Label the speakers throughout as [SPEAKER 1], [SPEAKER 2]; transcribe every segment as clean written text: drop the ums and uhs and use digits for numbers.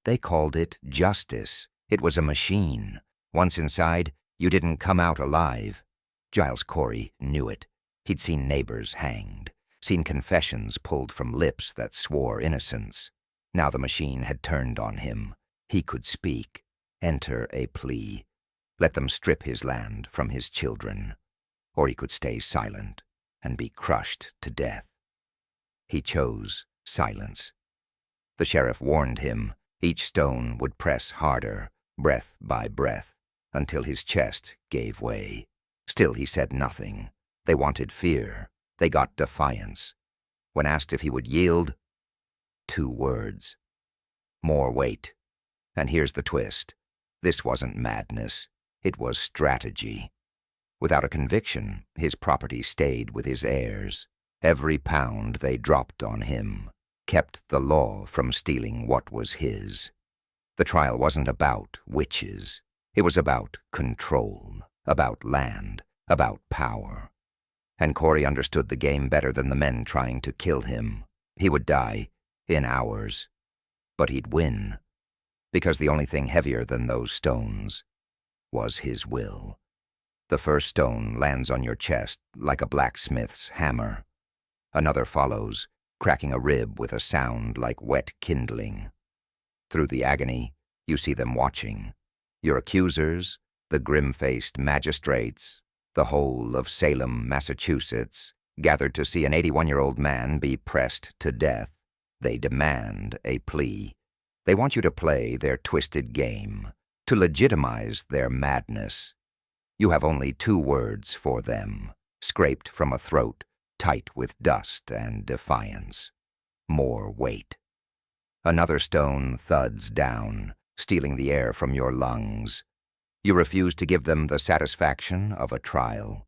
[SPEAKER 1] They called it justice. It was a machine. Once inside, you didn't come out alive. Giles Corey knew it. He'd seen neighbors hanged, seen confessions pulled from lips that swore innocence. Now the machine had turned on him. He could speak, enter a plea, let them strip his land from his children, or he could stay silent and be crushed to death. He chose silence. The sheriff warned him each stone would press harder, breath by breath, until his chest gave way. Still he said nothing. They wanted fear. They got defiance. When asked if he would yield, 2 words. More weight. And here's the twist. This wasn't madness. It was strategy. Without a conviction, his property stayed with his heirs. Every pound they dropped on him kept the law from stealing what was his. The trial wasn't about witches. It was about control, about land, about power. And Corey understood the game better than the men trying to kill him. He would die in hours, but he'd win, because the only thing heavier than those stones was his will. The first stone lands on your chest like a blacksmith's hammer. Another follows, cracking a rib with a sound like wet kindling. Through the agony, you see them watching. Your accusers, the grim-faced magistrates, the whole of Salem, Massachusetts, gathered to see an 81-year-old man be pressed to death. They demand a plea. They want you to play their twisted game, to legitimize their madness. You have only 2 words for them, scraped from a throat tight with dust and defiance. More weight. Another stone thuds down, stealing the air from your lungs. You refuse to give them the satisfaction of a trial.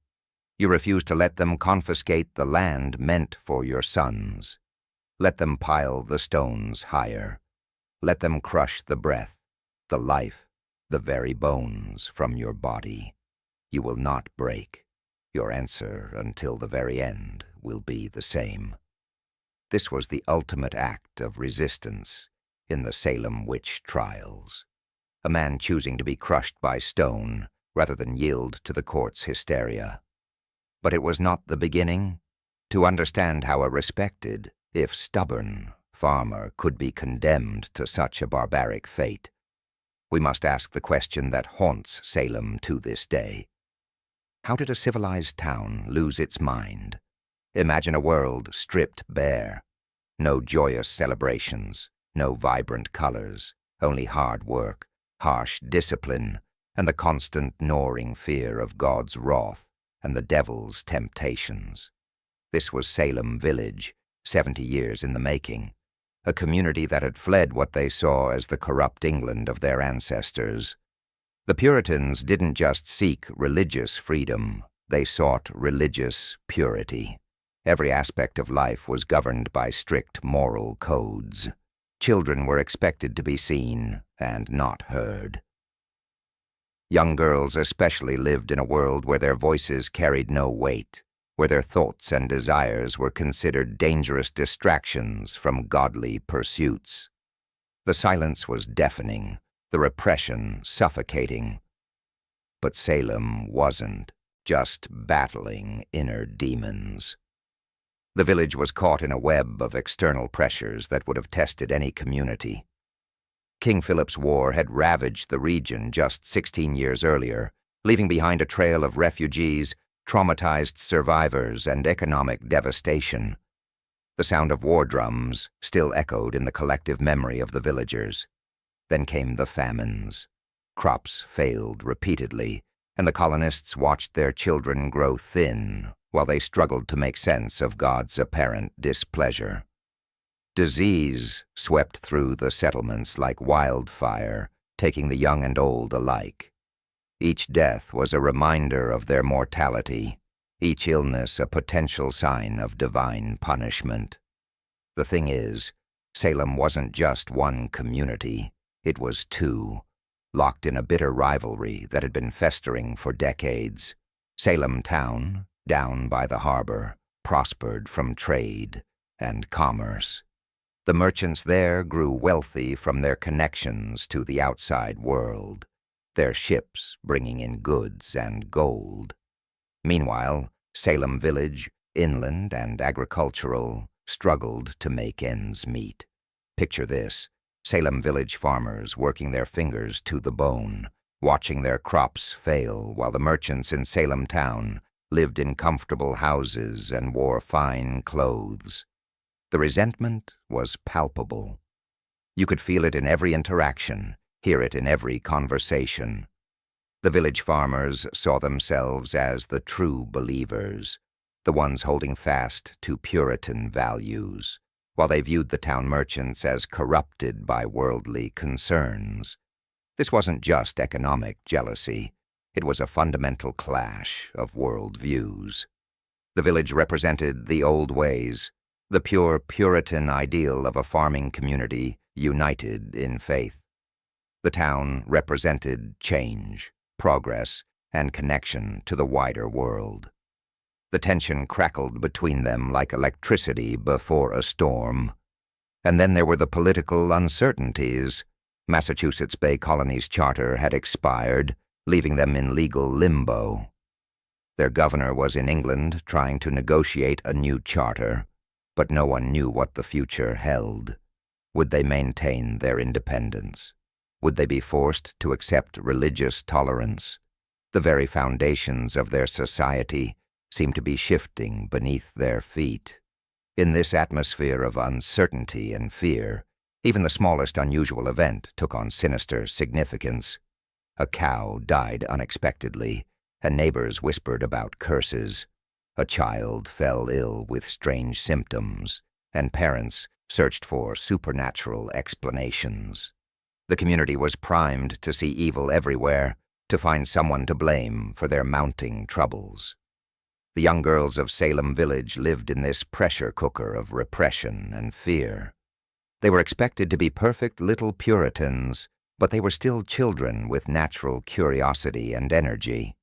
[SPEAKER 1] You refuse to let them confiscate the land meant for your sons. Let them pile the stones higher. Let them crush the breath, the life, the very bones from your body. You will not break. Your answer until the very end will be the same. This was the ultimate act of resistance in the Salem Witch Trials. A man choosing to be crushed by stone rather than yield to the court's hysteria. But it was not the beginning. To understand how a respected, if stubborn, farmer could be condemned to such a barbaric fate, we must ask the question that haunts Salem to this day. How did a civilized town lose its mind? Imagine a world stripped bare. No joyous celebrations, no vibrant colors, only hard work, harsh discipline, and the constant gnawing fear of God's wrath and the devil's temptations. This was Salem Village, 70 years in the making, a community that had fled what they saw as the corrupt England of their ancestors. The Puritans didn't just seek religious freedom, they sought religious purity. Every aspect of life was governed by strict moral codes. Children were expected to be seen and not heard. Young girls especially lived in a world where their voices carried no weight, where their thoughts and desires were considered dangerous distractions from godly pursuits. The silence was deafening, the repression suffocating. But Salem wasn't just battling inner demons. The village was caught in a web of external pressures that would have tested any community. King Philip's War had ravaged the region just 16 years earlier, leaving behind a trail of refugees, traumatized survivors, and economic devastation. The sound of war drums still echoed in the collective memory of the villagers. Then came the famines. Crops failed repeatedly, and the colonists watched their children grow thin while they struggled to make sense of God's apparent displeasure. Disease swept through the settlements like wildfire, taking the young and old alike. Each death was a reminder of their mortality, each illness a potential sign of divine punishment. The thing is, Salem wasn't just one community, it was 2, locked in a bitter rivalry that had been festering for decades. Salem town, down by the harbor, prospered from trade and commerce. The merchants there grew wealthy from their connections to the outside world, their ships bringing in goods and gold. Meanwhile, Salem village, inland and agricultural, struggled to make ends meet. Picture this: Salem village farmers working their fingers to the bone, watching their crops fail while the merchants in Salem town lived in comfortable houses and wore fine clothes. The resentment was palpable. You could feel it in every interaction, hear it in every conversation. The village farmers saw themselves as the true believers, the ones holding fast to Puritan values, while they viewed the town merchants as corrupted by worldly concerns. This wasn't just economic jealousy. It was a fundamental clash of world views. The village represented the old ways, the pure Puritan ideal of a farming community united in faith. The town represented change, progress, and connection to the wider world. The tension crackled between them like electricity before a storm. And then there were the political uncertainties. Massachusetts Bay Colony's charter had expired, leaving them in legal limbo. Their governor was in England trying to negotiate a new charter, but no one knew what the future held. Would they maintain their independence? Would they be forced to accept religious tolerance? The very foundations of their society seemed to be shifting beneath their feet. In this atmosphere of uncertainty and fear, even the smallest unusual event took on sinister significance. A cow died unexpectedly, and neighbors whispered about curses. A child fell ill with strange symptoms, and parents searched for supernatural explanations. The community was primed to see evil everywhere, to find someone to blame for their mounting troubles. The young girls of Salem village lived in this pressure cooker of repression and fear. They were expected to be perfect little Puritans, but they were still children with natural curiosity and energy.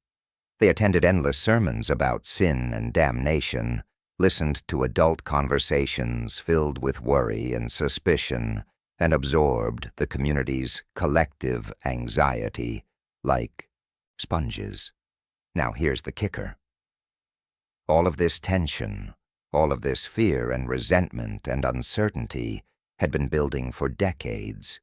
[SPEAKER 1] They attended endless sermons about sin and damnation, listened to adult conversations filled with worry and suspicion, and absorbed the community's collective anxiety like sponges. Now here's the kicker. All of this tension, all of this fear and resentment and uncertainty had been building for decades.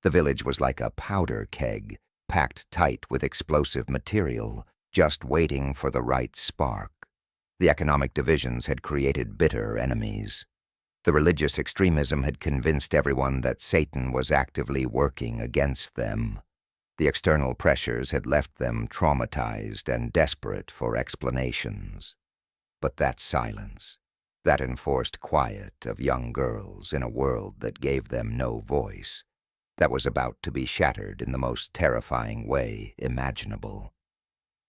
[SPEAKER 1] The village was like a powder keg, packed tight with explosive material, just waiting for the right spark. The economic divisions had created bitter enemies. The religious extremism had convinced everyone that Satan was actively working against them. The external pressures had left them traumatized and desperate for explanations. But that silence, that enforced quiet of young girls in a world that gave them no voice, that was about to be shattered in the most terrifying way imaginable.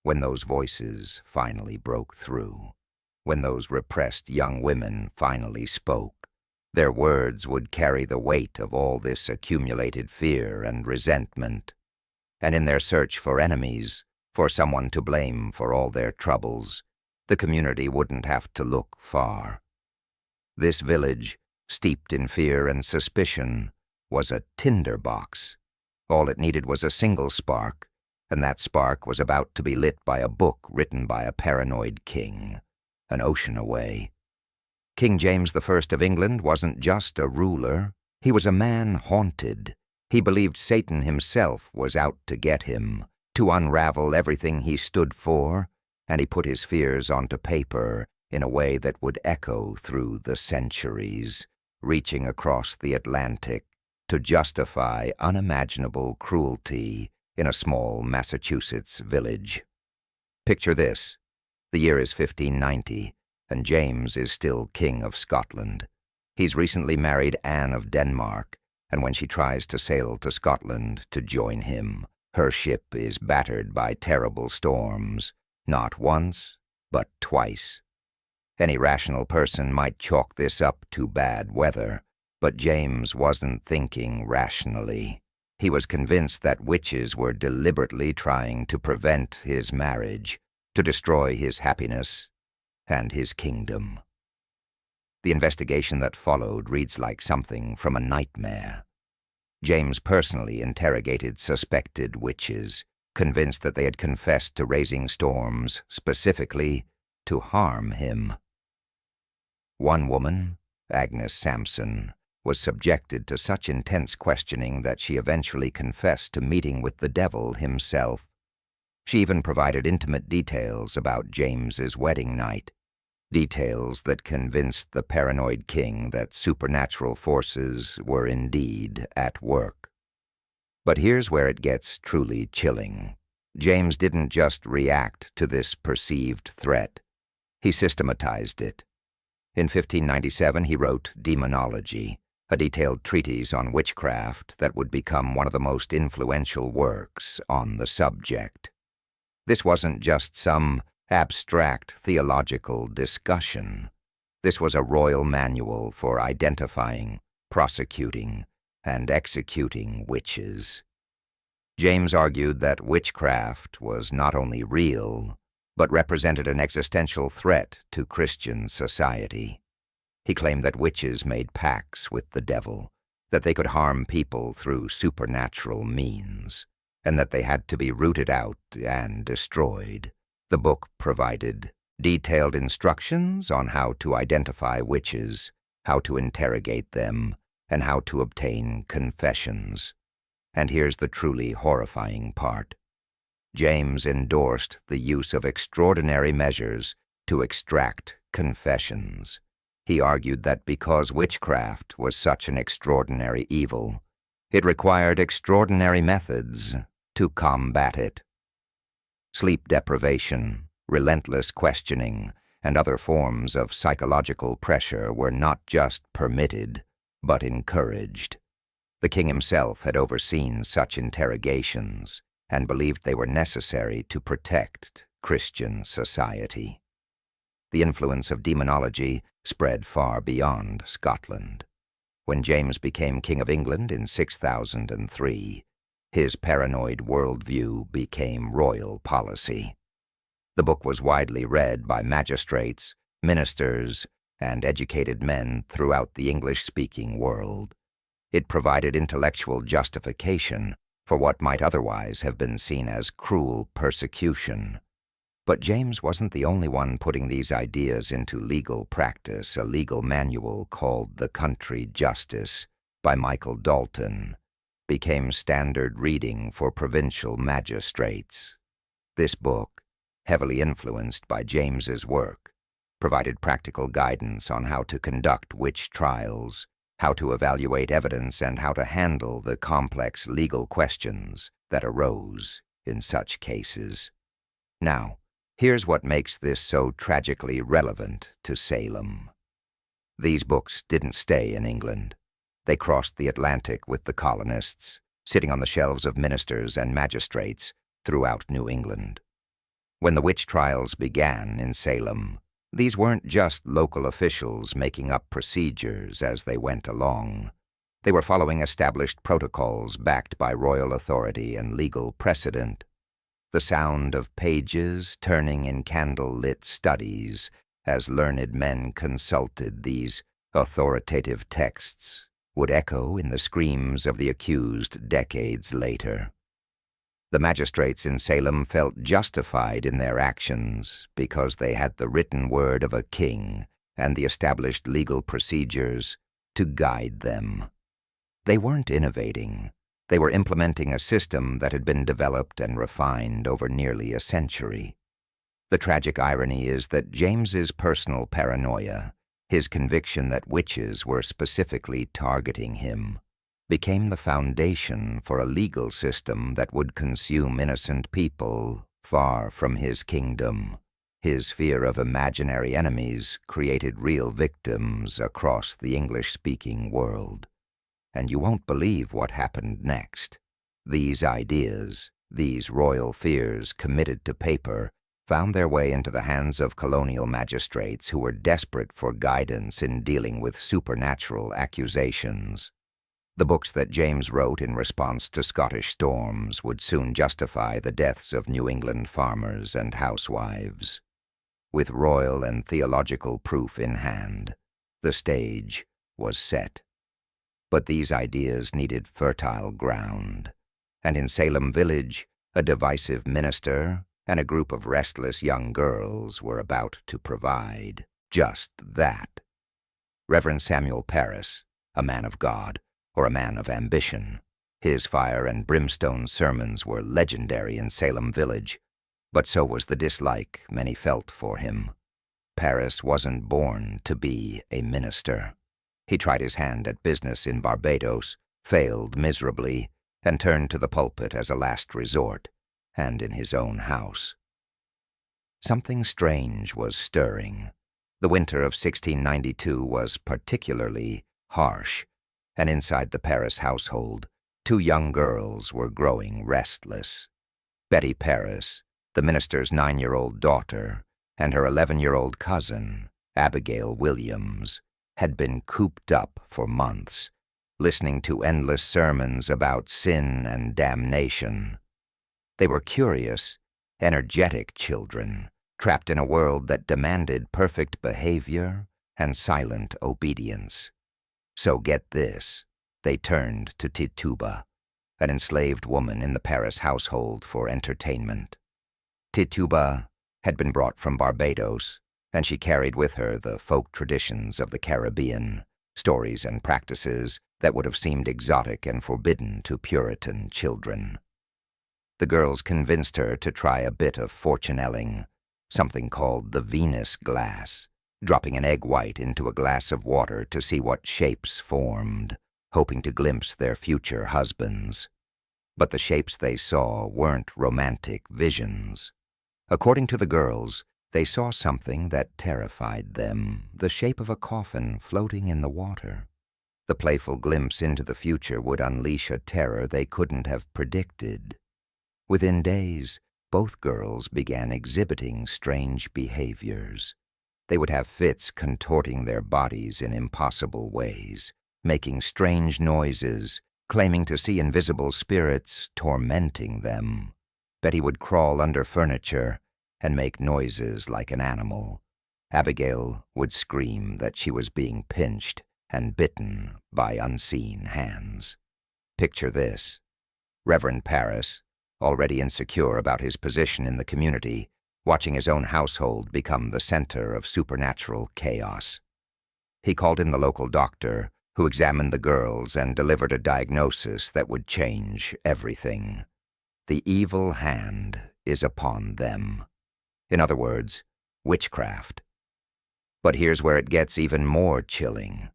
[SPEAKER 1] When those voices finally broke through, when those repressed young women finally spoke, their words would carry the weight of all this accumulated fear and resentment. And in their search for enemies, for someone to blame for all their troubles, the community wouldn't have to look far. This village, steeped in fear and suspicion, was a tinderbox. All it needed was a single spark, and that spark was about to be lit by a book written by a paranoid king, an ocean away. King James I of England wasn't just a ruler, he was a man haunted. He believed Satan himself was out to get him, to unravel everything he stood for, and he put his fears onto paper in a way that would echo through the centuries, reaching across the Atlantic to justify unimaginable cruelty in a small Massachusetts village. Picture this. The year is 1590, and James is still King of Scotland. He's recently married Anne of Denmark, and when she tries to sail to Scotland to join him, her ship is battered by terrible storms, not once, but twice. Any rational person might chalk this up to bad weather, but James wasn't thinking rationally. He was convinced that witches were deliberately trying to prevent his marriage, to destroy his happiness and his kingdom. The investigation that followed reads like something from a nightmare. James personally interrogated suspected witches, convinced that they had confessed to raising storms, specifically to harm him. One woman, Agnes Sampson, was subjected to such intense questioning that she eventually confessed to meeting with the devil himself. She even provided intimate details about James's wedding night, details that convinced the paranoid king that supernatural forces were indeed at work. But here's where it gets truly chilling. James didn't just react to this perceived threat. He systematized it. In 1597, he wrote Demonology, a detailed treatise on witchcraft that would become one of the most influential works on the subject. This wasn't just some abstract theological discussion. This was a royal manual for identifying, prosecuting, and executing witches. James argued that witchcraft was not only real, but represented an existential threat to Christian society. He claimed that witches made pacts with the devil, that they could harm people through supernatural means, and that they had to be rooted out and destroyed. The book provided detailed instructions on how to identify witches, how to interrogate them, and how to obtain confessions. And here's the truly horrifying part. James endorsed the use of extraordinary measures to extract confessions. He argued that because witchcraft was such an extraordinary evil, it required extraordinary methods to combat it. Sleep deprivation, relentless questioning, and other forms of psychological pressure were not just permitted, but encouraged. The king himself had overseen such interrogations and believed they were necessary to protect Christian society. The influence of demonology spread far beyond Scotland. When James became King of England in 6003, his paranoid worldview became royal policy. The book was widely read by magistrates, ministers, and educated men throughout the English-speaking world. It provided intellectual justification for what might otherwise have been seen as cruel persecution. But James wasn't the only one putting these ideas into legal practice. A legal manual called The Country Justice by Michael Dalton became standard reading for provincial magistrates. This book, heavily influenced by James's work, provided practical guidance on how to conduct witch trials, how to evaluate evidence, and how to handle the complex legal questions that arose in such cases. Now, here's what makes this so tragically relevant to Salem. These books didn't stay in England. They crossed the Atlantic with the colonists, sitting on the shelves of ministers and magistrates throughout New England. When the witch trials began in Salem, these weren't just local officials making up procedures as they went along. They were following established protocols backed by royal authority and legal precedent. The sound of pages turning in candle-lit studies as learned men consulted these authoritative texts would echo in the screams of the accused decades later. The magistrates in Salem felt justified in their actions because they had the written word of a king and the established legal procedures to guide them. They weren't innovating. They were implementing a system that had been developed and refined over nearly a century. The tragic irony is that James's personal paranoia, his conviction that witches were specifically targeting him, became the foundation for a legal system that would consume innocent people far from his kingdom. His fear of imaginary enemies created real victims across the English-speaking world. And you won't believe what happened next. These ideas, these royal fears committed to paper, found their way into the hands of colonial magistrates who were desperate for guidance in dealing with supernatural accusations. The books that James wrote in response to Scottish storms would soon justify the deaths of New England farmers and housewives. With royal and theological proof in hand, The stage was set. But these ideas needed fertile ground, and in Salem Village, a divisive minister and a group of restless young girls were about to provide just that. Reverend Samuel Parris, a man of God, or a man of ambition. His fire and brimstone sermons were legendary in Salem Village, but so was the dislike many felt for him. Parris wasn't born to be a minister. He tried his hand at business in Barbados, failed miserably, and turned to the pulpit as a last resort, and in his own house. Something strange was stirring. The winter of 1692 was particularly harsh, and inside the Parris household, 2 young girls were growing restless. Betty Parris, the minister's 9-year-old daughter, and her 11-year-old cousin, Abigail Williams, had been cooped up for months, listening to endless sermons about sin and damnation. They were curious, energetic children, trapped in a world that demanded perfect behavior and silent obedience. So get this, they turned to Tituba, an enslaved woman in the Parris household, for entertainment. Tituba had been brought from Barbados, and she carried with her the folk traditions of the Caribbean, stories and practices that would have seemed exotic and forbidden to Puritan children. The girls convinced her to try a bit of fortune-telling, something called the Venus glass, dropping an egg white into a glass of water to see what shapes formed, hoping to glimpse their future husbands. But the shapes they saw weren't romantic visions. According to the girls, they saw something that terrified them, the shape of a coffin floating in the water. The playful glimpse into the future would unleash a terror they couldn't have predicted. Within days, both girls began exhibiting strange behaviors. They would have fits contorting their bodies in impossible ways, making strange noises, claiming to see invisible spirits tormenting them. Betty would crawl under furniture and make noises like an animal. Abigail would scream that she was being pinched and bitten by unseen hands. Picture this: Reverend Parris, already insecure about his position in the community, watching his own household become the center of supernatural chaos. He called in the local doctor, who examined the girls and delivered a diagnosis that would change everything. The evil hand is upon them. In other words, witchcraft. But here's where it gets even more chilling.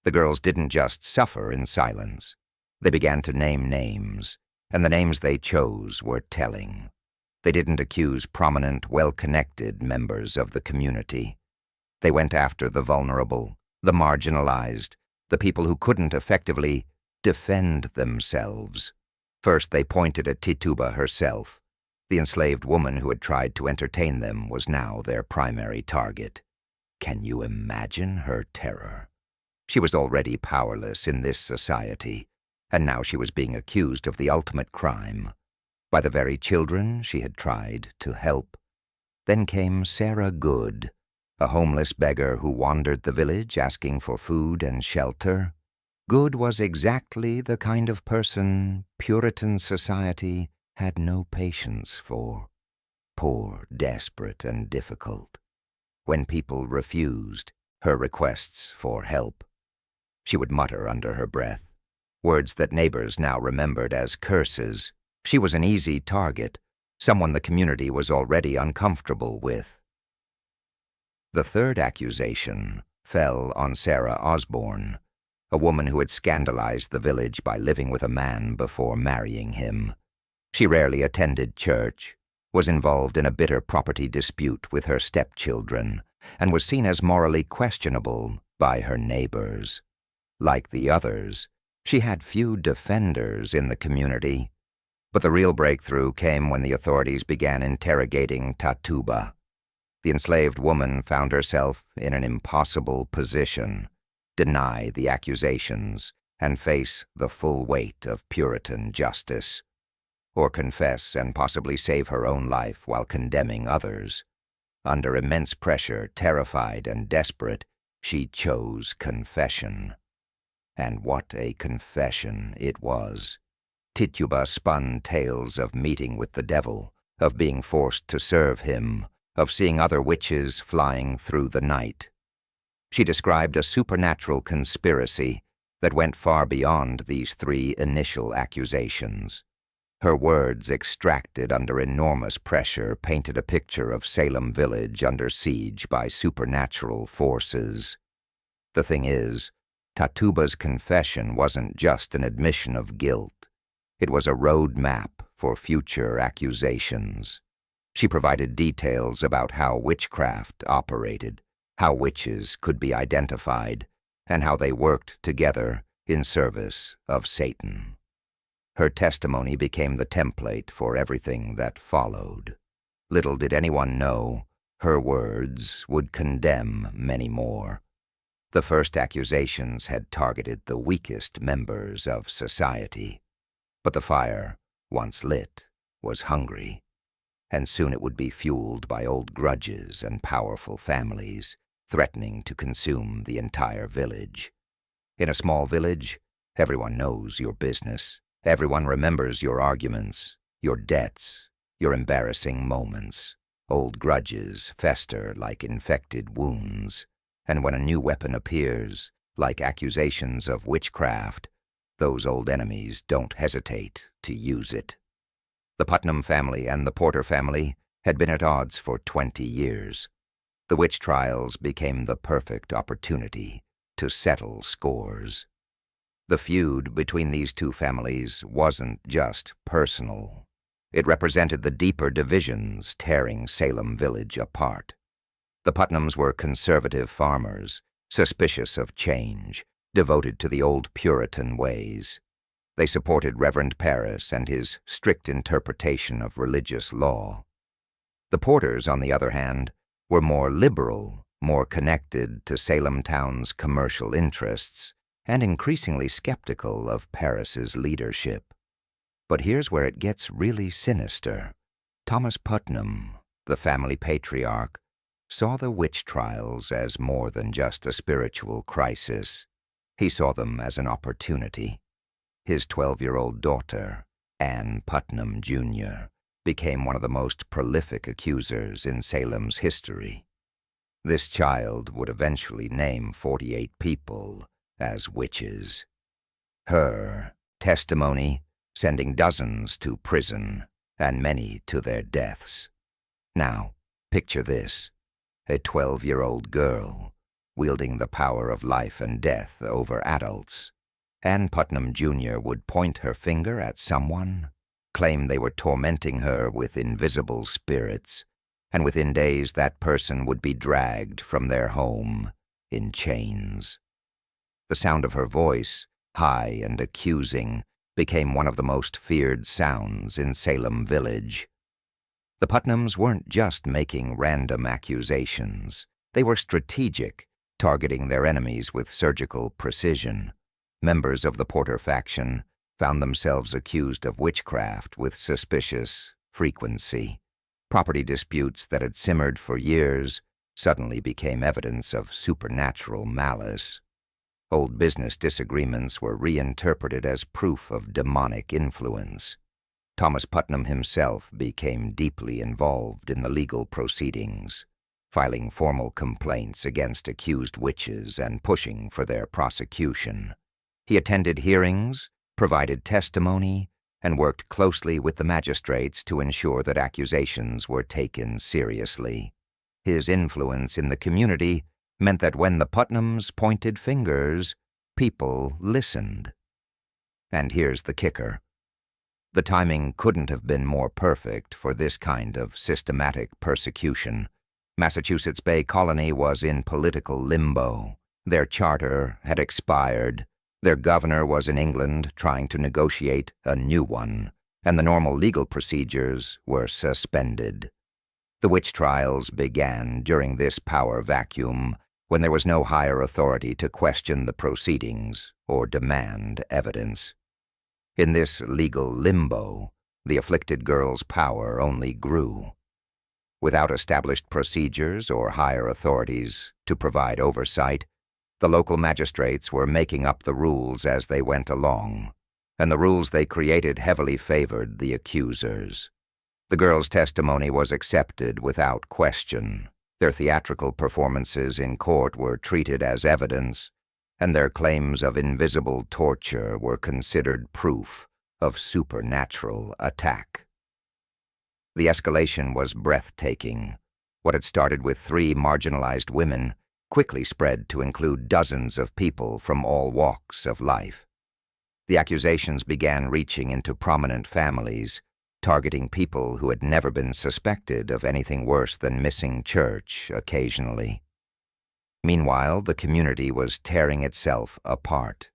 [SPEAKER 1] The girls didn't just suffer in silence. They began to name names, and the names they chose were telling. They didn't accuse prominent, well-connected members of the community. They went after the vulnerable, the marginalized, the people who couldn't effectively defend themselves. First, they pointed at Tituba herself. The enslaved woman who had tried to entertain them was now their primary target. Can you imagine her terror? She was already powerless in this society, and now she was being accused of the ultimate crime by the very children she had tried to help. Then came Sarah Good, a homeless beggar who wandered the village asking for food and shelter. Good was exactly the kind of person Puritan society had no patience for. Poor, desperate, and difficult. When people refused her requests for help, she would mutter under her breath, words that neighbors now remembered as curses. She was an easy target, someone the community was already uncomfortable with. The third accusation fell on Sarah Osborne, a woman who had scandalized the village by living with a man before marrying him. She rarely attended church, was involved in a bitter property dispute with her stepchildren, and was seen as morally questionable by her neighbors. Like the others, she had few defenders in the community. But the real breakthrough came when the authorities began interrogating Tituba. The enslaved woman found herself in an impossible position: deny the accusations and face the full weight of Puritan justice, or confess and possibly save her own life while condemning others. Under immense pressure, terrified and desperate, She chose confession. And what a confession it was. Tituba spun tales of meeting with the devil, of being forced to serve him, of seeing other witches flying through the night. She described a supernatural conspiracy that went far beyond these 3 initial accusations. Her words, extracted under enormous pressure, painted a picture of Salem Village under siege by supernatural forces. The thing is, Tituba's confession wasn't just an admission of guilt. It was a road map for future accusations. She provided details about how witchcraft operated, how witches could be identified, and how they worked together in service of Satan. Her testimony became the template for everything that followed. Little did anyone know, her words would condemn many more. The first accusations had targeted the weakest members of society. But the fire, once lit, was hungry, and soon it would be fueled by old grudges and powerful families, threatening to consume the entire village. In a small village, everyone knows your business. Everyone remembers your arguments, your debts, your embarrassing moments. Old grudges fester like infected wounds, and when a new weapon appears, like accusations of witchcraft, those old enemies don't hesitate to use it. The Putnam family and the Porter family had been at odds for 20 years. The witch trials became the perfect opportunity to settle scores. The feud between these 2 families wasn't just personal. It represented the deeper divisions tearing Salem Village apart. The Putnams were conservative farmers, suspicious of change, devoted to the old Puritan ways. They supported Reverend Parris and his strict interpretation of religious law. The Porters, on the other hand, were more liberal, more connected to Salem town's commercial interests, and increasingly skeptical of Parris's leadership. But here's where it gets really sinister. Thomas Putnam, the family patriarch, saw the witch trials as more than just a spiritual crisis. He saw them as an opportunity. His 12-year-old daughter, Anne Putnam, Jr., became one of the most prolific accusers in Salem's history. This child would eventually name 48 people as witches. Her testimony sending dozens to prison and many to their deaths. Now, picture this. A 12-year-old girl, wielding the power of life and death over adults. Anne Putnam, Jr. would point her finger at someone, claim they were tormenting her with invisible spirits, and within days that person would be dragged from their home in chains. The sound of her voice, high and accusing, became one of the most feared sounds in Salem Village. The Putnams weren't just making random accusations. They were strategic, targeting their enemies with surgical precision. Members of the Porter faction found themselves accused of witchcraft with suspicious frequency. Property disputes that had simmered for years suddenly became evidence of supernatural malice. Old business disagreements were reinterpreted as proof of demonic influence. Thomas Putnam himself became deeply involved in the legal proceedings, filing formal complaints against accused witches and pushing for their prosecution. He attended hearings, provided testimony, and worked closely with the magistrates to ensure that accusations were taken seriously. His influence in the community meant that when the Putnams pointed fingers, people listened. And here's the kicker. The timing couldn't have been more perfect for this kind of systematic persecution. Massachusetts Bay Colony was in political limbo. Their charter had expired. Their governor was in England trying to negotiate a new one, and the normal legal procedures were suspended. The witch trials began during this power vacuum, when there was no higher authority to question the proceedings or demand evidence. In this legal limbo, the afflicted girl's power only grew. Without established procedures or higher authorities to provide oversight, The local magistrates were making up the rules as they went along, and the rules they created heavily favored the accusers. The girls' testimony was accepted without question. Their theatrical performances in court were treated as evidence, and their claims of invisible torture were considered proof of supernatural attack. The escalation was breathtaking. What had started with 3 marginalized women quickly spread to include dozens of people from all walks of life. The accusations began reaching into prominent families, targeting people who had never been suspected of anything worse than missing church occasionally. Meanwhile, the community was tearing itself apart.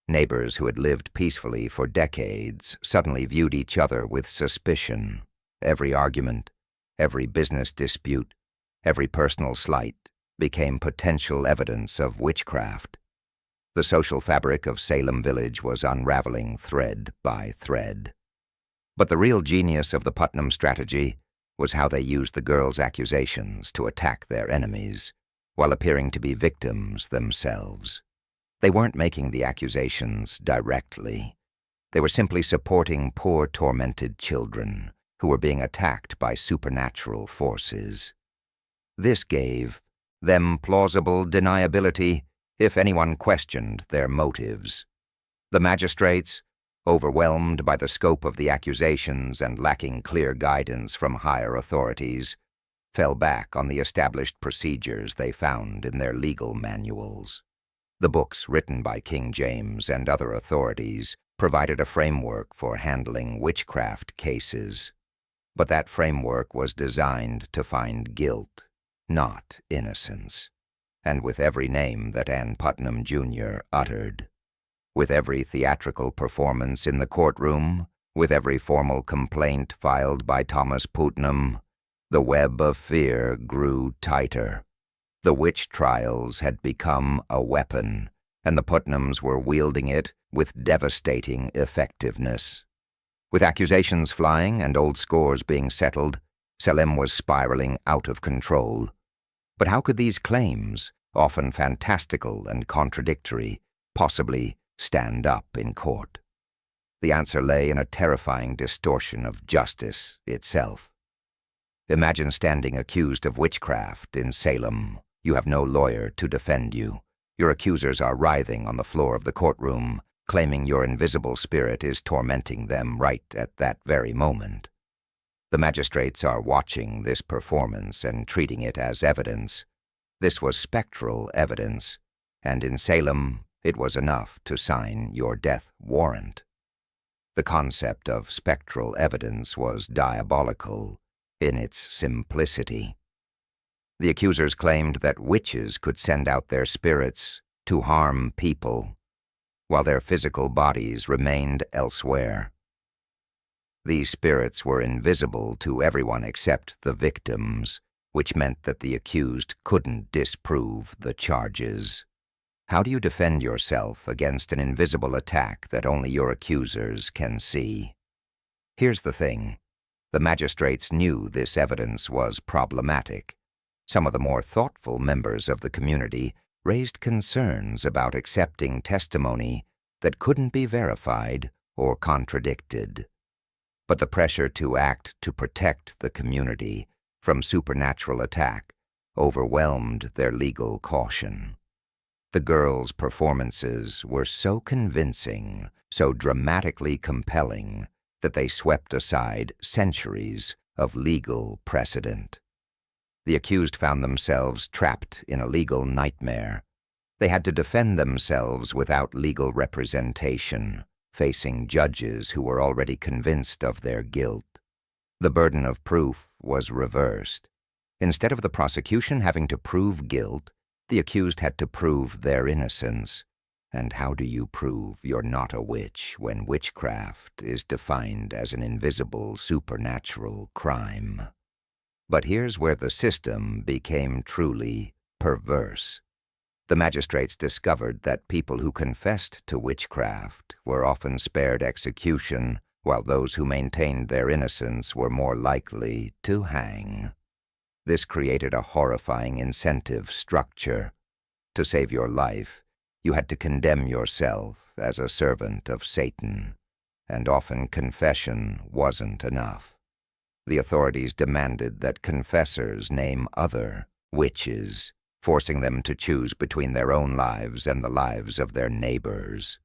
[SPEAKER 1] Neighbors who had lived peacefully for decades suddenly viewed each other with suspicion. Every argument, every business dispute, every personal slight became potential evidence of witchcraft. The social fabric of Salem Village was unraveling thread by thread. But the real genius of the Putnam strategy was how they used the girls' accusations to attack their enemies, while appearing to be victims themselves. They weren't making the accusations directly. They were simply supporting poor, tormented children who were being attacked by supernatural forces. This gave them plausible deniability if anyone questioned their motives. The magistrates, overwhelmed by the scope of the accusations and lacking clear guidance from higher authorities, fell back on the established procedures they found in their legal manuals. The books written by King James and other authorities provided a framework for handling witchcraft cases, but that framework was designed to find guilt, not innocence. And with every name that Ann Putnam Jr. uttered, with every theatrical performance in the courtroom, with every formal complaint filed by Thomas Putnam, the web of fear grew tighter. The witch trials had become a weapon, and the Putnams were wielding it with devastating effectiveness. With accusations flying and old scores being settled, Salem was spiraling out of control. But how could these claims, often fantastical and contradictory, possibly stand up in court? The answer lay in a terrifying distortion of justice itself. Imagine standing accused of witchcraft in Salem. You have no lawyer to defend you. Your accusers are writhing on the floor of the courtroom, claiming your invisible spirit is tormenting them right at that very moment. The magistrates are watching this performance and treating it as evidence. This was spectral evidence, and in Salem, it was enough to sign your death warrant. The concept of spectral evidence was diabolical in its simplicity. The accusers claimed that witches could send out their spirits to harm people, while their physical bodies remained elsewhere. These spirits were invisible to everyone except the victims, which meant that the accused couldn't disprove the charges. How do you defend yourself against an invisible attack that only your accusers can see? Here's the thing. The magistrates knew this evidence was problematic. Some of the more thoughtful members of the community raised concerns about accepting testimony that couldn't be verified or contradicted. But the pressure to act to protect the community from supernatural attack overwhelmed their legal caution. The girls' performances were so convincing, so dramatically compelling, that they swept aside centuries of legal precedent. The accused found themselves trapped in a legal nightmare. They had to defend themselves without legal representation, facing judges who were already convinced of their guilt. The burden of proof was reversed. Instead of the prosecution having to prove guilt, the accused had to prove their innocence. And how do you prove you're not a witch when witchcraft is defined as an invisible supernatural crime? But here's where the system became truly perverse. The magistrates discovered that people who confessed to witchcraft were often spared execution, while those who maintained their innocence were more likely to hang. This created a horrifying incentive structure. To save your life, you had to condemn yourself as a servant of Satan, and often confession wasn't enough. The authorities demanded that confessors name other witches, forcing them to choose between their own lives and the lives of their neighbors.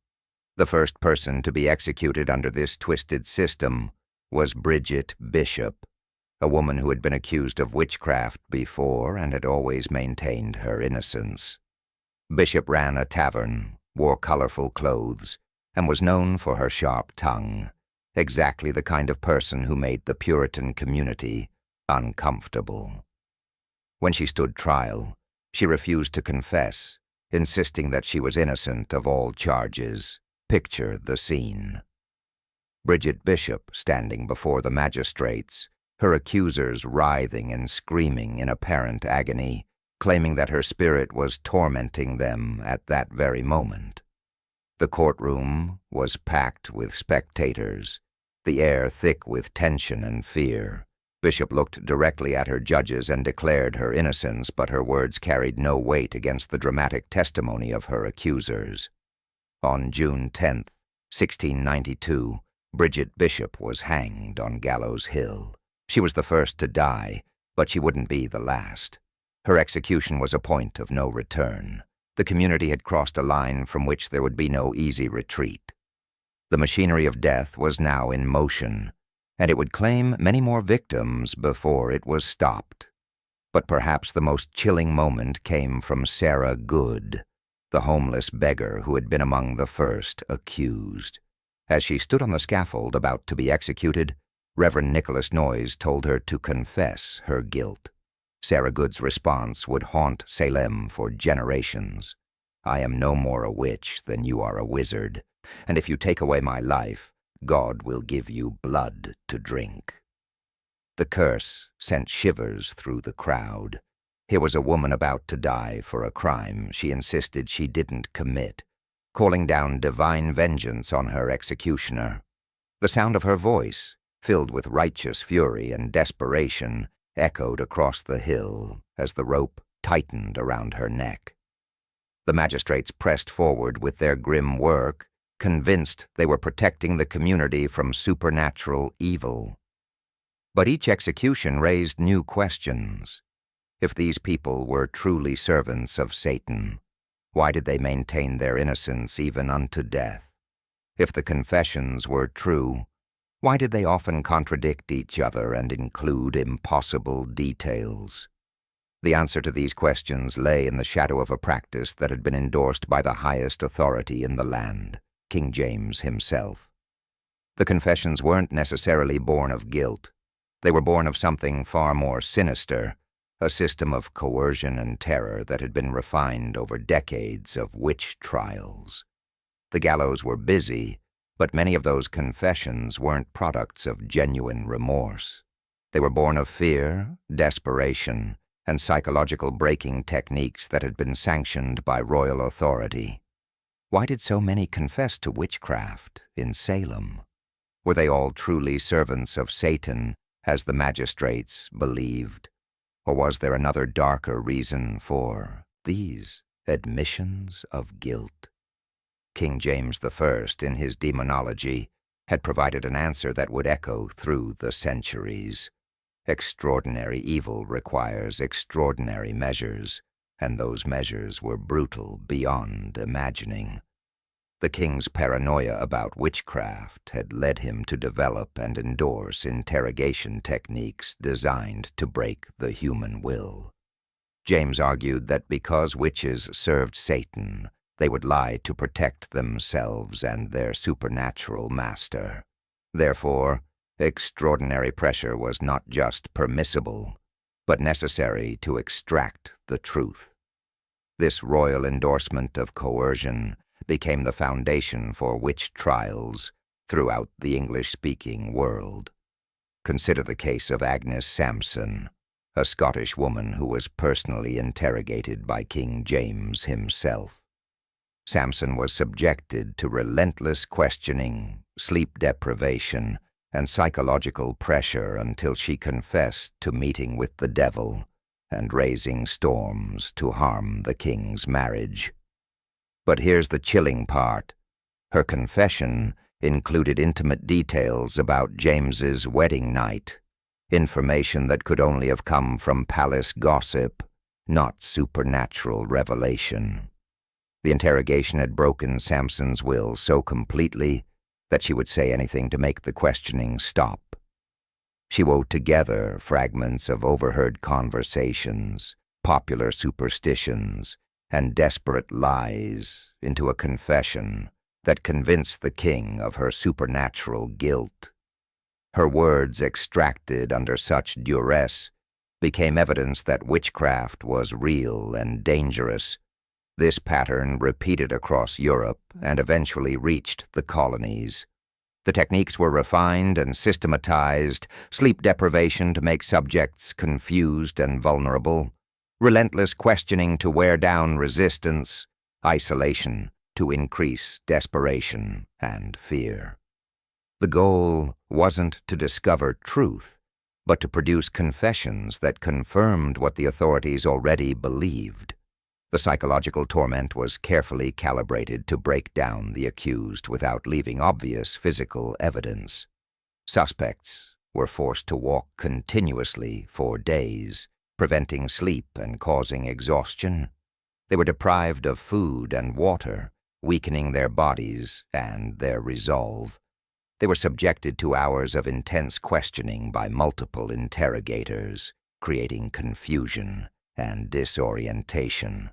[SPEAKER 1] The first person to be executed under this twisted system was Bridget Bishop, a woman who had been accused of witchcraft before and had always maintained her innocence. Bishop ran a tavern, wore colorful clothes, and was known for her sharp tongue, exactly the kind of person who made the Puritan community uncomfortable. When she stood trial, she refused to confess, insisting that she was innocent of all charges. Picture the scene. Bridget Bishop standing before the magistrates, her accusers writhing and screaming in apparent agony, claiming that her spirit was tormenting them at that very moment. The courtroom was packed with spectators, the air thick with tension and fear. Bishop looked directly at her judges and declared her innocence, but her words carried no weight against the dramatic testimony of her accusers. On June 10, 1692, Bridget Bishop was hanged on Gallows Hill. She was the first to die, but she wouldn't be the last. Her execution was a point of no return. The community had crossed a line from which there would be no easy retreat. The machinery of death was now in motion, and it would claim many more victims before it was stopped. But perhaps the most chilling moment came from Sarah Good, the homeless beggar who had been among the first accused. As she stood on the scaffold about to be executed, Reverend Nicholas Noyes told her to confess her guilt. Sarah Good's response would haunt Salem for generations. "I am no more a witch than you are a wizard, and if you take away my life, God will give you blood to drink." The curse sent shivers through the crowd. Here was a woman about to die for a crime she insisted she didn't commit, calling down divine vengeance on her executioner. The sound of her voice, filled with righteous fury and desperation, echoed across the hill as the rope tightened around her neck. The magistrates pressed forward with their grim work, convinced they were protecting the community from supernatural evil. But each execution raised new questions. If these people were truly servants of Satan, why did they maintain their innocence even unto death? If the confessions were true, why did they often contradict each other and include impossible details? The answer to these questions lay in the shadow of a practice that had been endorsed by the highest authority in the land, King James himself. The confessions weren't necessarily born of guilt. They were born of something far more sinister, a system of coercion and terror that had been refined over decades of witch trials. The gallows were busy, but many of those confessions weren't products of genuine remorse. They were born of fear, desperation, and psychological breaking techniques that had been sanctioned by royal authority. Why did so many confess to witchcraft in Salem? Were they all truly servants of Satan, as the magistrates believed? Or was there another darker reason for these admissions of guilt? King James I, in his demonology, had provided an answer that would echo through the centuries. Extraordinary evil requires extraordinary measures, and those measures were brutal beyond imagining. The king's paranoia about witchcraft had led him to develop and endorse interrogation techniques designed to break the human will. James argued that because witches served Satan, they would lie to protect themselves and their supernatural master. Therefore, extraordinary pressure was not just permissible, but necessary to extract the truth. This royal endorsement of coercion became the foundation for witch trials throughout the English-speaking world. Consider the case of Agnes Sampson, a Scottish woman who was personally interrogated by King James himself. Sampson was subjected to relentless questioning, sleep deprivation, and psychological pressure until she confessed to meeting with the devil, and raising storms to harm the king's marriage. But here's the chilling part. Her confession included intimate details about James's wedding night, information that could only have come from palace gossip, not supernatural revelation. The interrogation had broken Samson's will so completely that she would say anything to make the questioning stop. She wove together fragments of overheard conversations, popular superstitions, and desperate lies into a confession that convinced the king of her supernatural guilt. Her words, extracted under such duress, became evidence that witchcraft was real and dangerous. This pattern repeated across Europe and eventually reached the colonies. The techniques were refined and systematized: sleep deprivation to make subjects confused and vulnerable, relentless questioning to wear down resistance, isolation to increase desperation and fear. The goal wasn't to discover truth, but to produce confessions that confirmed what the authorities already believed. The psychological torment was carefully calibrated to break down the accused without leaving obvious physical evidence. Suspects were forced to walk continuously for days, preventing sleep and causing exhaustion. They were deprived of food and water, weakening their bodies and their resolve. They were subjected to hours of intense questioning by multiple interrogators, creating confusion and disorientation.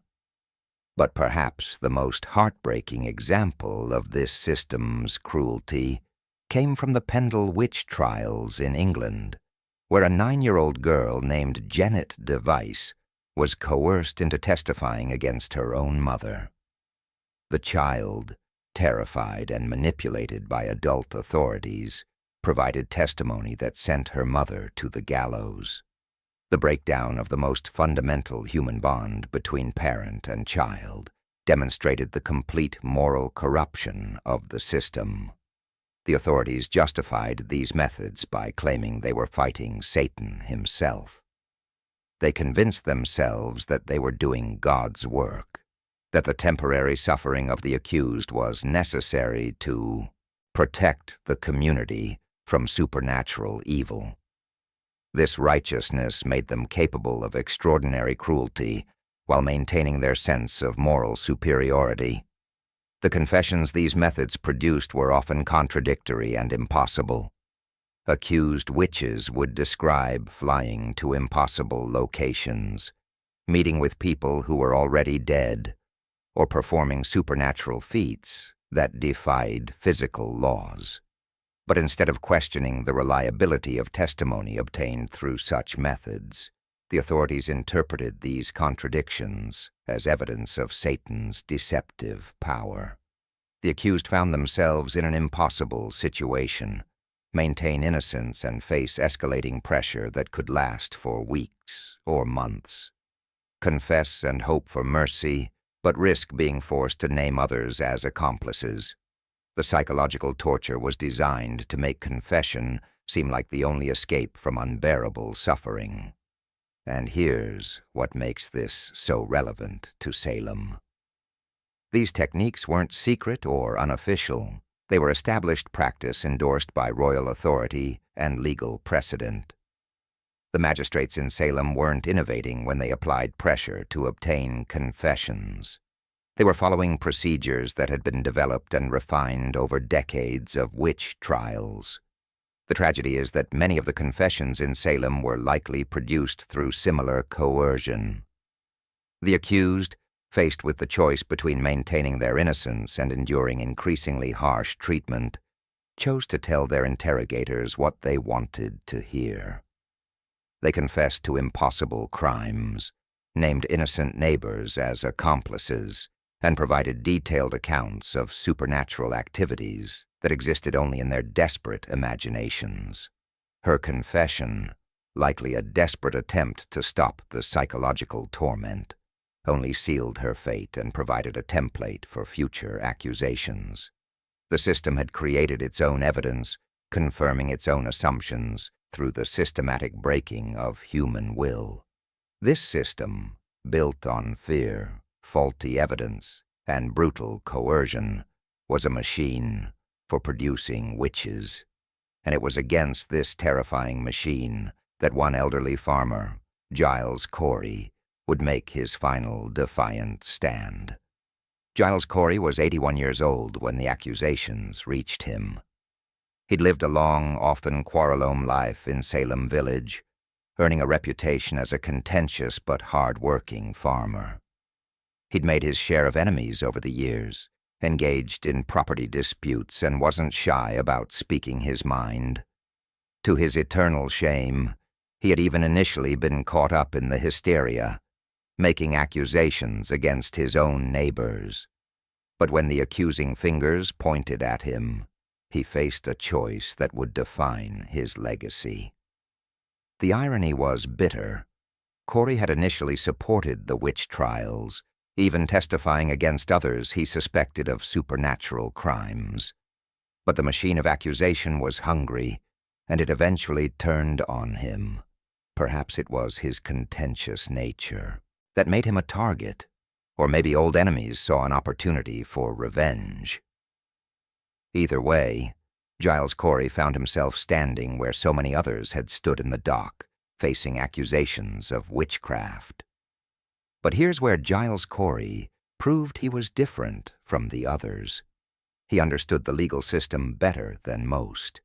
[SPEAKER 1] But perhaps the most heartbreaking example of this system's cruelty came from the Salem Witch Trials in England, where a 9-year-old girl named Janet Device was coerced into testifying against her own mother. The child, terrified and manipulated by adult authorities, provided testimony that sent her mother to the gallows. The breakdown of the most fundamental human bond between parent and child demonstrated the complete moral corruption of the system. The authorities justified these methods by claiming they were fighting Satan himself. They convinced themselves that they were doing God's work, that the temporary suffering of the accused was necessary to protect the community from supernatural evil. This righteousness made them capable of extraordinary cruelty while maintaining their sense of moral superiority. The confessions these methods produced were often contradictory and impossible. Accused witches would describe flying to impossible locations, meeting with people who were already dead, or performing supernatural feats that defied physical laws. But instead of questioning the reliability of testimony obtained through such methods, the authorities interpreted these contradictions as evidence of Satan's deceptive power. The accused found themselves in an impossible situation: maintain innocence and face escalating pressure that could last for weeks or months. Confess and hope for mercy, but risk being forced to name others as accomplices. The psychological torture was designed to make confession seem like the only escape from unbearable suffering. And here's what makes this so relevant to Salem. These techniques weren't secret or unofficial. They were established practice endorsed by royal authority and legal precedent. The magistrates in Salem weren't innovating when they applied pressure to obtain confessions. They were following procedures that had been developed and refined over decades of witch trials. The tragedy is that many of the confessions in Salem were likely produced through similar coercion. The accused, faced with the choice between maintaining their innocence and enduring increasingly harsh treatment, chose to tell their interrogators what they wanted to hear. They confessed to impossible crimes, named innocent neighbors as accomplices, and provided detailed accounts of supernatural activities that existed only in their desperate imaginations. Her confession, likely a desperate attempt to stop the psychological torment, only sealed her fate and provided a template for future accusations. The system had created its own evidence, confirming its own assumptions through the systematic breaking of human will. This system, built on fear, faulty evidence, and brutal coercion, was a machine for producing witches. And it was against this terrifying machine that one elderly farmer, Giles Corey, would make his final defiant stand. Giles Corey was 81 years old when the accusations reached him. He'd lived a long, often quarrelsome life in Salem village, earning a reputation as a contentious but hard-working farmer. He'd made his share of enemies over the years, engaged in property disputes, and wasn't shy about speaking his mind. To his eternal shame, he had even initially been caught up in the hysteria, making accusations against his own neighbors. But when the accusing fingers pointed at him, he faced a choice that would define his legacy. The irony was bitter. Corey had initially supported the witch trials, even testifying against others he suspected of supernatural crimes. But the machine of accusation was hungry, and it eventually turned on him. Perhaps it was his contentious nature that made him a target, or maybe old enemies saw an opportunity for revenge. Either way, Giles Corey found himself standing where so many others had stood in the dock, facing accusations of witchcraft. But here's where Giles Corey proved he was different from the others. He understood the legal system better than most.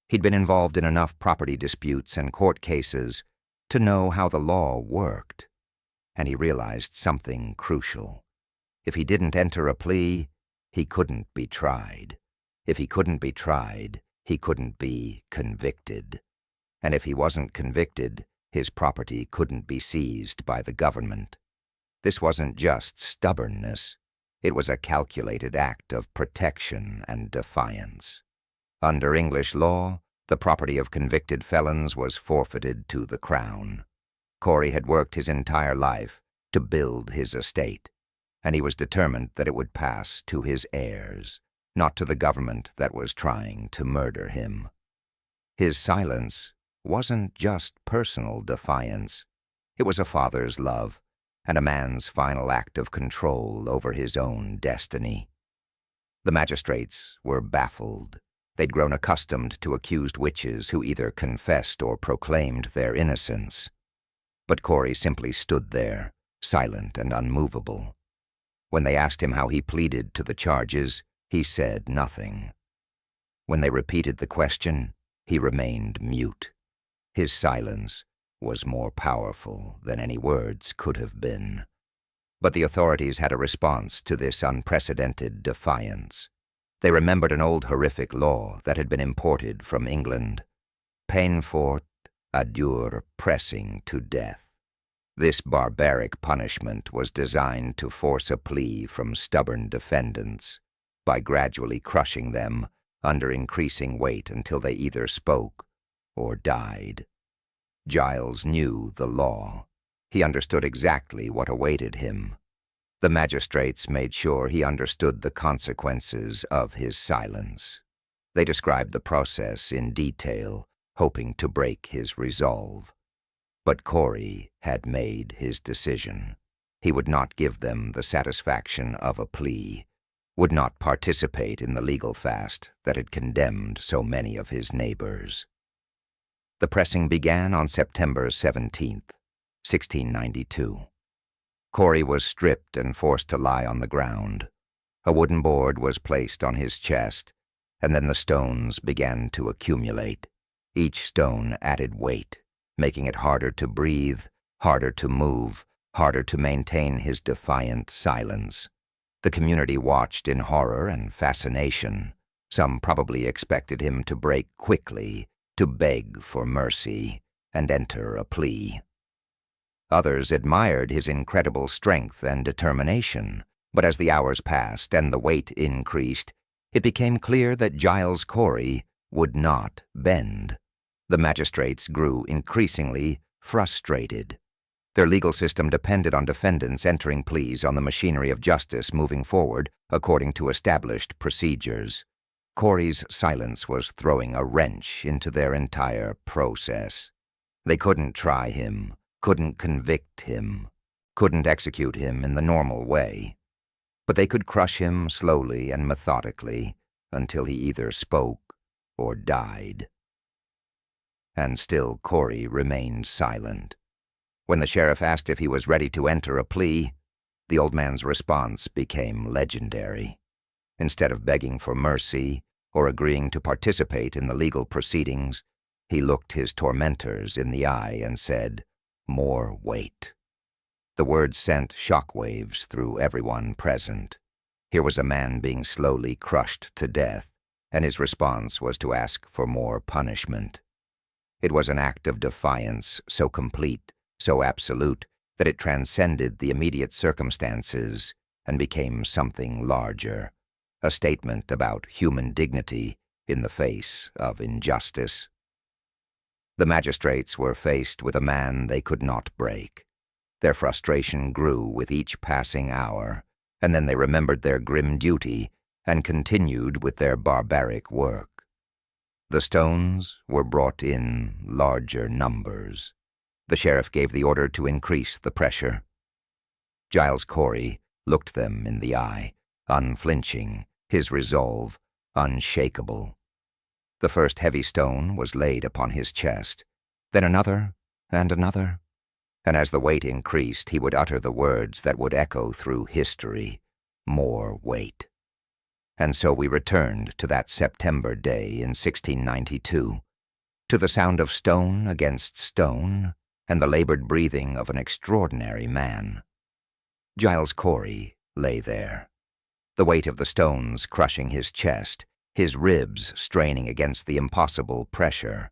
[SPEAKER 1] He'd been involved in enough property disputes and court cases to know how the law worked. And he realized something crucial. If he didn't enter a plea, he couldn't be tried. If he couldn't be tried, he couldn't be convicted. And if he wasn't convicted, his property couldn't be seized by the government. This wasn't just stubbornness. It was a calculated act of protection and defiance. Under English law, the property of convicted felons was forfeited to the Crown. Corey had worked his entire life to build his estate, and he was determined that it would pass to his heirs, not to the government that was trying to murder him. His silence wasn't just personal defiance. It was a father's love and a man's final act of control over his own destiny. The magistrates were baffled. They'd grown accustomed to accused witches who either confessed or proclaimed their innocence. But Corey simply stood there, silent and unmovable. When they asked him how he pleaded to the charges, he said nothing. When they repeated the question, he remained mute. His silence was more powerful than any words could have been. But the authorities had a response to this unprecedented defiance. They remembered an old horrific law that had been imported from England. Peine forte, adure, pressing to death. This barbaric punishment was designed to force a plea from stubborn defendants by gradually crushing them under increasing weight until they either spoke or died. Giles knew the law. He understood exactly what awaited him. The magistrates made sure he understood the consequences of his silence. They described the process in detail, hoping to break his resolve. But Corey had made his decision. He would not give them the satisfaction of a plea, would not participate in the legal fast that had condemned so many of his neighbors. The pressing began on September 17th, 1692. Corey was stripped and forced to lie on the ground. A wooden board was placed on his chest, and then the stones began to accumulate. Each stone added weight, making it harder to breathe, harder to move, harder to maintain his defiant silence. The community watched in horror and fascination. Some probably expected him to break quickly, to beg for mercy, and enter a plea. Others admired his incredible strength and determination, but as the hours passed and the weight increased, it became clear that Giles Corey would not bend. The magistrates grew increasingly frustrated. Their legal system depended on defendants entering pleas on the machinery of justice moving forward according to established procedures. Corey's silence was throwing a wrench into their entire process. They couldn't try him, couldn't convict him, couldn't execute him in the normal way. But they could crush him slowly and methodically until he either spoke or died. And still Corey remained silent. When the sheriff asked if he was ready to enter a plea, the old man's response became legendary. Instead of begging for mercy or agreeing to participate in the legal proceedings, he looked his tormentors in the eye and said, "More weight." The words sent shockwaves through everyone present. Here was a man being slowly crushed to death, and his response was to ask for more punishment. It was an act of defiance so complete, so absolute, that it transcended the immediate circumstances and became something larger, a statement about human dignity in the face of injustice. The magistrates were faced with a man they could not break. Their frustration grew with each passing hour, and then they remembered their grim duty and continued with their barbaric work. The stones were brought in larger numbers. The sheriff gave the order to increase the pressure. Giles Corey looked them in the eye, unflinching, his resolve unshakable. The first heavy stone was laid upon his chest, then another and another, and as the weight increased, he would utter the words that would echo through history, "More weight." And so we returned to that September day in 1692, to the sound of stone against stone and the labored breathing of an extraordinary man. Giles Corey lay there, the weight of the stones crushing his chest, his ribs straining against the impossible pressure.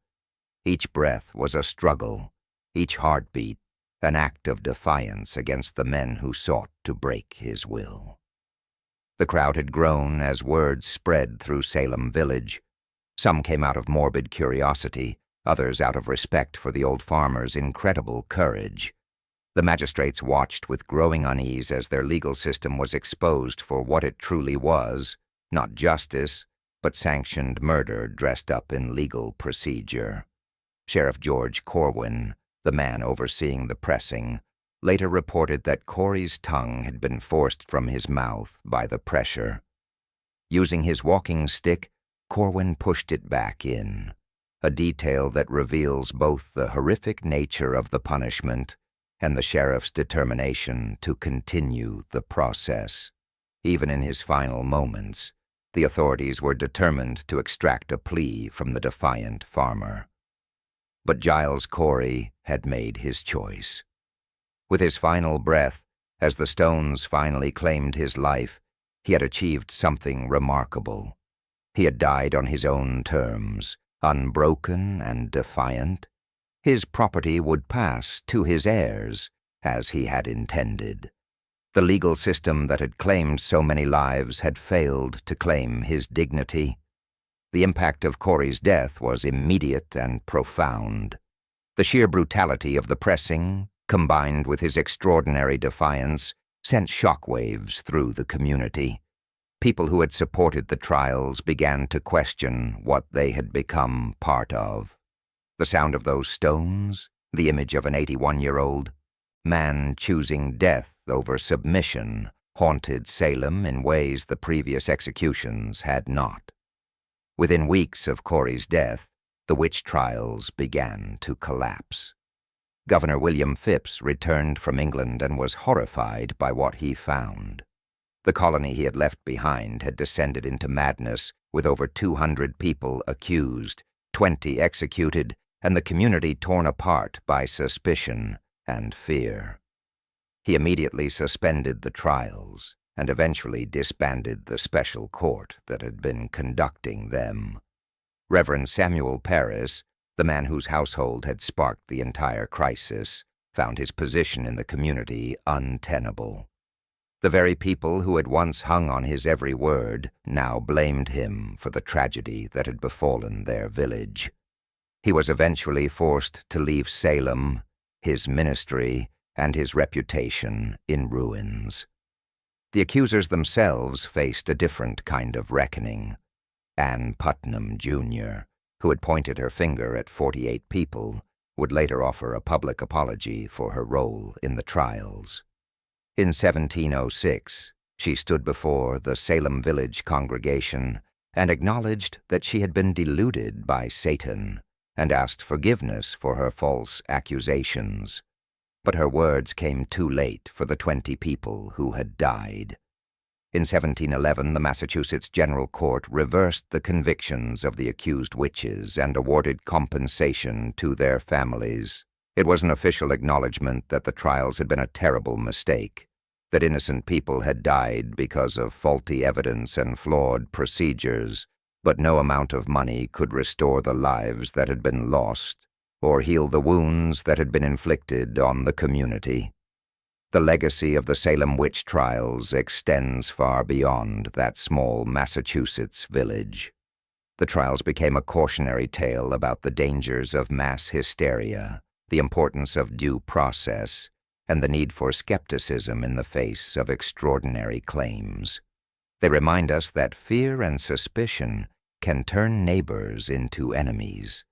[SPEAKER 1] Each breath was a struggle, each heartbeat an act of defiance against the men who sought to break his will. The crowd had grown as words spread through Salem village. Some came out of morbid curiosity, others out of respect for the old farmer's incredible courage. The magistrates watched with growing unease as their legal system was exposed for what it truly was, not justice, but sanctioned murder dressed up in legal procedure. Sheriff George Corwin, the man overseeing the pressing, later reported that Corey's tongue had been forced from his mouth by the pressure. Using his walking stick, Corwin pushed it back in, a detail that reveals both the horrific nature of the punishment and the sheriff's determination to continue the process. Even in his final moments, the authorities were determined to extract a plea from the defiant farmer. But Giles Corey had made his choice. With his final breath, as the stones finally claimed his life, he had achieved something remarkable. He had died on his own terms, unbroken and defiant. His property would pass to his heirs, as he had intended. The legal system that had claimed so many lives had failed to claim his dignity. The impact of Corey's death was immediate and profound. The sheer brutality of the pressing, combined with his extraordinary defiance, sent shockwaves through the community. People who had supported the trials began to question what they had become part of. The sound of those stones, the image of an 81-year-old man choosing death over submission, haunted Salem in ways the previous executions had not. Within weeks of Corey's death, the witch trials began to collapse. Governor William Phips returned from England and was horrified by what he found. The colony he had left behind had descended into madness, with over 200 people accused, 20 executed, and the community torn apart by suspicion and fear. He immediately suspended the trials and eventually disbanded the special court that had been conducting them. Reverend Samuel Parris, the man whose household had sparked the entire crisis, found his position in the community untenable. The very people who had once hung on his every word now blamed him for the tragedy that had befallen their village. He was eventually forced to leave Salem, his ministry, and his reputation in ruins. The accusers themselves faced a different kind of reckoning. Ann Putnam, Jr., who had pointed her finger at 48 people, would later offer a public apology for her role in the trials. In 1706, she stood before the Salem village congregation and acknowledged that she had been deluded by Satan and asked forgiveness for her false accusations. But her words came too late for the 20 people who had died. In 1711, the Massachusetts General Court reversed the convictions of the accused witches and awarded compensation to their families. It was an official acknowledgment that the trials had been a terrible mistake, that innocent people had died because of faulty evidence and flawed procedures, but no amount of money could restore the lives that had been lost or heal the wounds that had been inflicted on the community. The legacy of the Salem Witch Trials extends far beyond that small Massachusetts village. The trials became a cautionary tale about the dangers of mass hysteria, the importance of due process, and the need for skepticism in the face of extraordinary claims. They remind us that fear and suspicion can turn neighbors into enemies,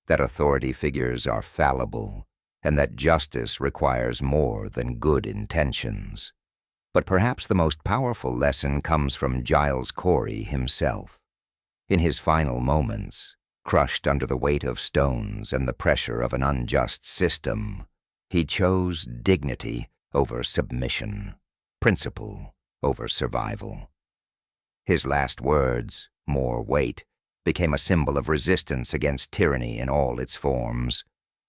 [SPEAKER 1] that authority figures are fallible, and that justice requires more than good intentions. But perhaps the most powerful lesson comes from Giles Corey himself. In his final moments, crushed under the weight of stones and the pressure of an unjust system, he chose dignity over submission, principle over survival. His last words, "more weight," became a symbol of resistance against tyranny in all its forms.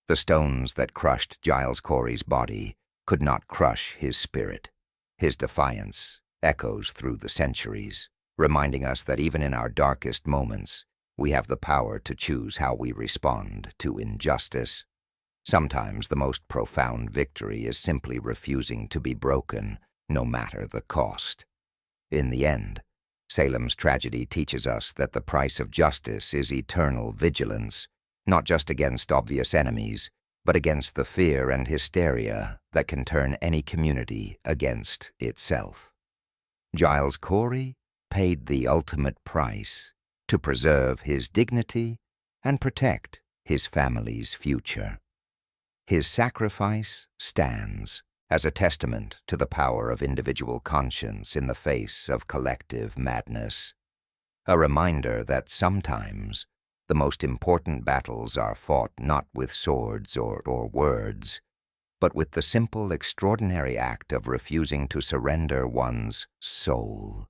[SPEAKER 1] The stones that crushed Giles Corey's body could not crush his spirit. His defiance echoes through the centuries, reminding us that even in our darkest moments, we have the power to choose how we respond to injustice. Sometimes the most profound victory is simply refusing to be broken, no matter the cost. In the end, Salem's tragedy teaches us that the price of justice is eternal vigilance, not just against obvious enemies, but against the fear and hysteria that can turn any community against itself. Giles Corey paid the ultimate price to preserve his dignity and protect his family's future. His sacrifice stands as a testament to the power of individual conscience in the face of collective madness, a reminder that sometimes the most important battles are fought not with swords or words, but with the simple, extraordinary act of refusing to surrender one's soul.